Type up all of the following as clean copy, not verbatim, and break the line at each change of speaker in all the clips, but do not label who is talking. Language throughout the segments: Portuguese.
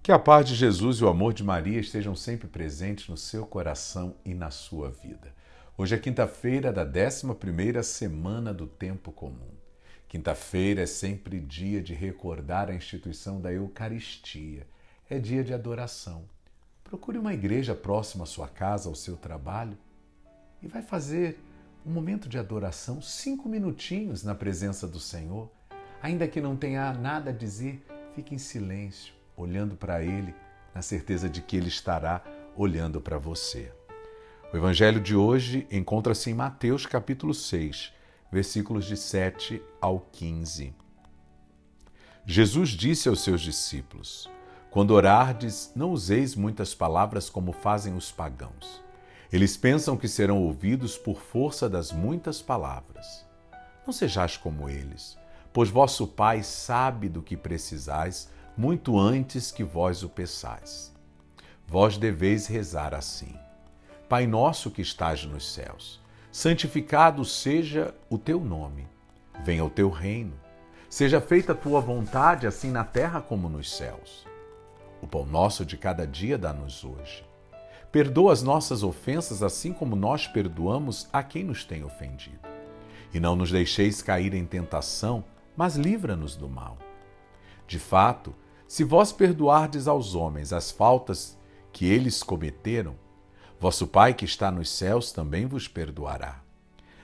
Que a paz de Jesus e o amor de Maria estejam sempre presentes no seu coração e na sua vida. Hoje é quinta-feira da 11ª semana do Tempo Comum. Quinta-feira é sempre dia de recordar a instituição da Eucaristia. É dia de adoração. Procure uma igreja próxima à sua casa, ao seu trabalho, e vai fazer um momento de adoração, 5 minutinhos na presença do Senhor. Ainda que não tenha nada a dizer, fique em silêncio, olhando para Ele, na certeza de que Ele estará olhando para você. O Evangelho de hoje encontra-se em Mateus capítulo 6, versículos de 7 ao 15. Jesus disse aos seus discípulos: Quando orardes, não useis muitas palavras como fazem os pagãos. Eles pensam que serão ouvidos por força das muitas palavras. Não sejais como eles, pois vosso Pai sabe do que precisais muito antes que vós o peçais. Vós deveis rezar assim: Pai nosso que estás nos céus, santificado seja o teu nome. Venha o teu reino. Seja feita a tua vontade, assim na terra como nos céus. O pão nosso de cada dia dá-nos hoje. Perdoa as nossas ofensas, assim como nós perdoamos a quem nos tem ofendido. E não nos deixeis cair em tentação, mas livra-nos do mal. De fato, se vós perdoardes aos homens as faltas que eles cometeram, vosso Pai que está nos céus também vos perdoará.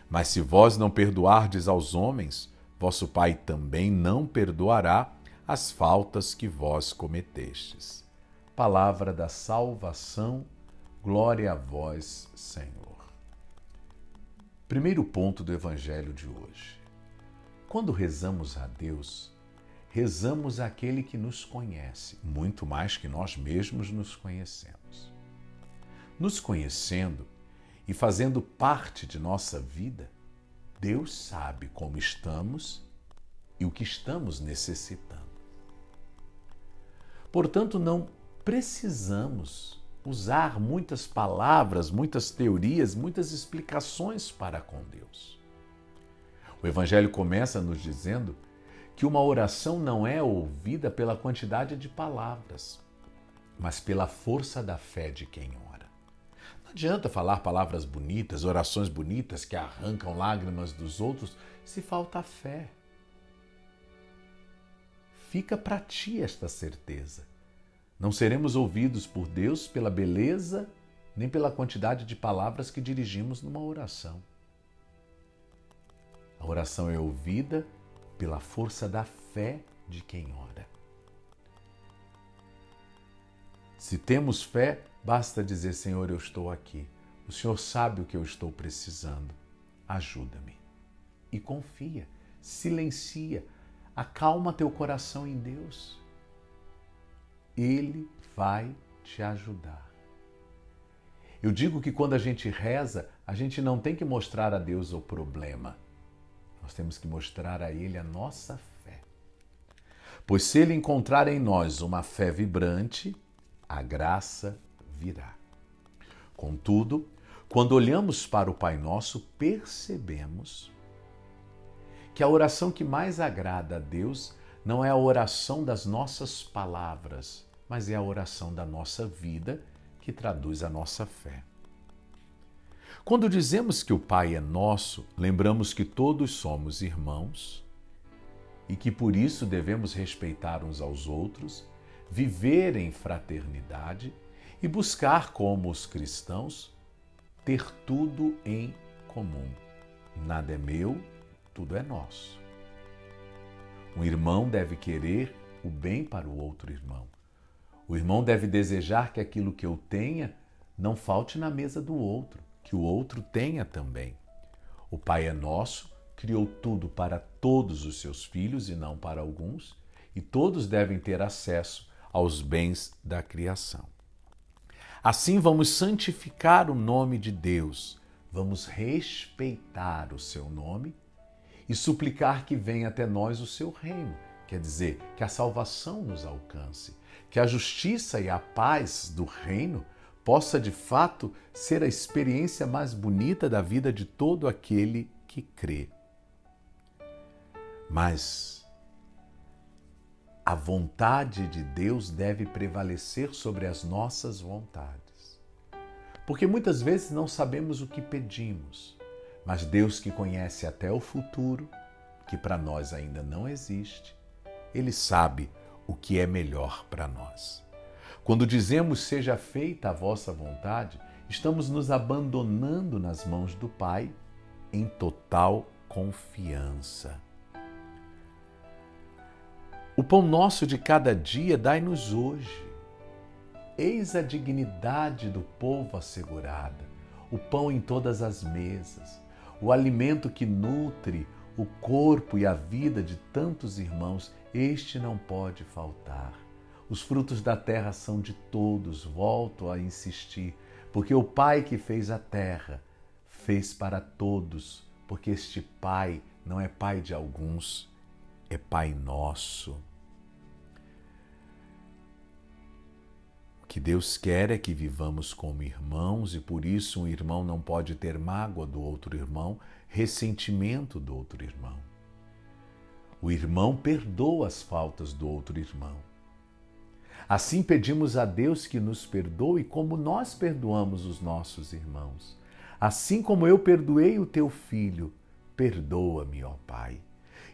Mas se vós não perdoardes aos homens, vosso Pai também não perdoará as faltas que vós cometestes. Palavra da salvação, glória a vós, Senhor. Primeiro ponto do Evangelho de hoje. Quando rezamos a Deus, rezamos àquele que nos conhece, muito mais que nós mesmos nos conhecemos. Nos conhecendo e fazendo parte de nossa vida, Deus sabe como estamos e o que estamos necessitando. Portanto, não precisamos usar muitas palavras, muitas teorias, muitas explicações para com Deus. O Evangelho começa nos dizendo que uma oração não é ouvida pela quantidade de palavras, mas pela força da fé de quem ora. Não adianta falar palavras bonitas, orações bonitas que arrancam lágrimas dos outros, se falta fé. Fica para ti esta certeza. Não seremos ouvidos por Deus pela beleza, nem pela quantidade de palavras que dirigimos numa oração. A oração é ouvida pela força da fé de quem ora. Se temos fé, basta dizer: Senhor, eu estou aqui. O Senhor sabe o que eu estou precisando. Ajuda-me. E confia, silencia, acalma teu coração em Deus. Ele vai te ajudar. Eu digo que quando a gente reza, a gente não tem que mostrar a Deus o problema. Nós temos que mostrar a Ele a nossa fé. Pois se Ele encontrar em nós uma fé vibrante, a graça virá. Contudo, quando olhamos para o Pai Nosso, percebemos que a oração que mais agrada a Deus não é a oração das nossas palavras, mas é a oração da nossa vida que traduz a nossa fé. Quando dizemos que o Pai é nosso, lembramos que todos somos irmãos e que por isso devemos respeitar uns aos outros, viver em fraternidade e buscar, como os cristãos, ter tudo em comum. Nada é meu, tudo é nosso. Um irmão deve querer o bem para o outro irmão. O irmão deve desejar que aquilo que eu tenha não falte na mesa do outro, que o outro tenha também. O Pai é nosso, criou tudo para todos os seus filhos e não para alguns, e todos devem ter acesso aos bens da criação. Assim vamos santificar o nome de Deus, vamos respeitar o seu nome e suplicar que venha até nós o seu reino, quer dizer, que a salvação nos alcance, que a justiça e a paz do reino possa de fato ser a experiência mais bonita da vida de todo aquele que crê. Mas a vontade de Deus deve prevalecer sobre as nossas vontades. Porque muitas vezes não sabemos o que pedimos, mas Deus, que conhece até o futuro, que para nós ainda não existe, Ele sabe o que é melhor para nós. Quando dizemos seja feita a vossa vontade, estamos nos abandonando nas mãos do Pai em total confiança. O pão nosso de cada dia dai-nos hoje. Eis a dignidade do povo assegurada, o pão em todas as mesas, o alimento que nutre o corpo e a vida de tantos irmãos, este não pode faltar. Os frutos da terra são de todos, volto a insistir, porque o Pai que fez a terra fez para todos, porque este Pai não é Pai de alguns, é Pai nosso. O que Deus quer é que vivamos como irmãos e por isso um irmão não pode ter mágoa do outro irmão, ressentimento do outro irmão. O irmão perdoa as faltas do outro irmão. Assim pedimos a Deus que nos perdoe como nós perdoamos os nossos irmãos. Assim como eu perdoei o teu filho, perdoa-me, ó Pai.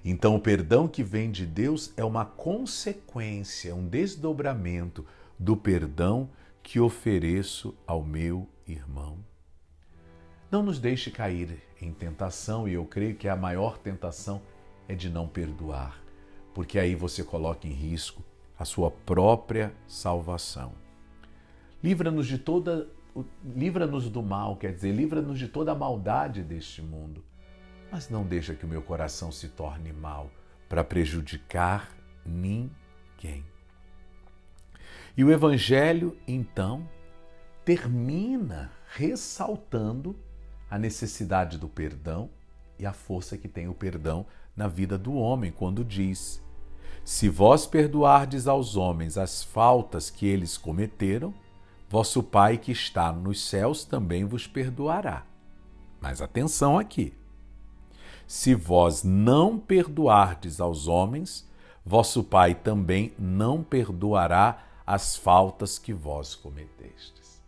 Então o perdão que vem de Deus é uma consequência, um desdobramento do perdão que ofereço ao meu irmão. Não nos deixe cair em tentação, e eu creio que a maior tentação é de não perdoar, porque aí você coloca em risco a sua própria salvação. Livra-nos do mal, quer dizer, livra-nos de toda a maldade deste mundo, mas não deixa que o meu coração se torne mal para prejudicar ninguém. E o Evangelho, então, termina ressaltando a necessidade do perdão e a força que tem o perdão na vida do homem, quando diz: se vós perdoardes aos homens as faltas que eles cometeram, vosso Pai que está nos céus também vos perdoará. Mas atenção aqui. Se vós não perdoardes aos homens, vosso Pai também não perdoará as faltas que vós cometestes.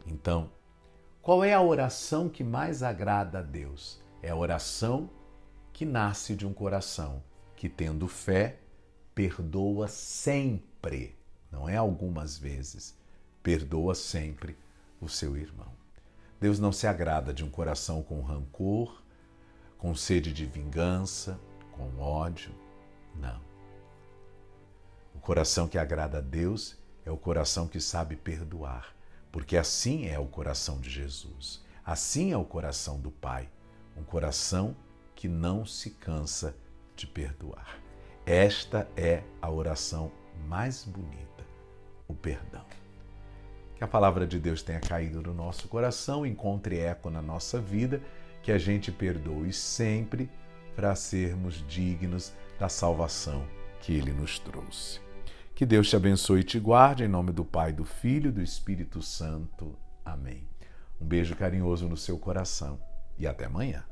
Então, qual é a oração que mais agrada a Deus? É a oração que nasce de um coração que, tendo fé, perdoa sempre, não é algumas vezes, perdoa sempre o seu irmão. Deus não se agrada de um coração com rancor, com sede de vingança, com ódio, não. O coração que agrada a Deus é o coração que sabe perdoar, porque assim é o coração de Jesus, assim é o coração do Pai, um coração que não se cansa de perdoar. Esta é a oração mais bonita, o perdão. Que a palavra de Deus tenha caído no nosso coração, encontre eco na nossa vida, que a gente perdoe sempre para sermos dignos da salvação que Ele nos trouxe. Que Deus te abençoe e te guarde, em nome do Pai, do Filho e do Espírito Santo. Amém. Um beijo carinhoso no seu coração e até amanhã.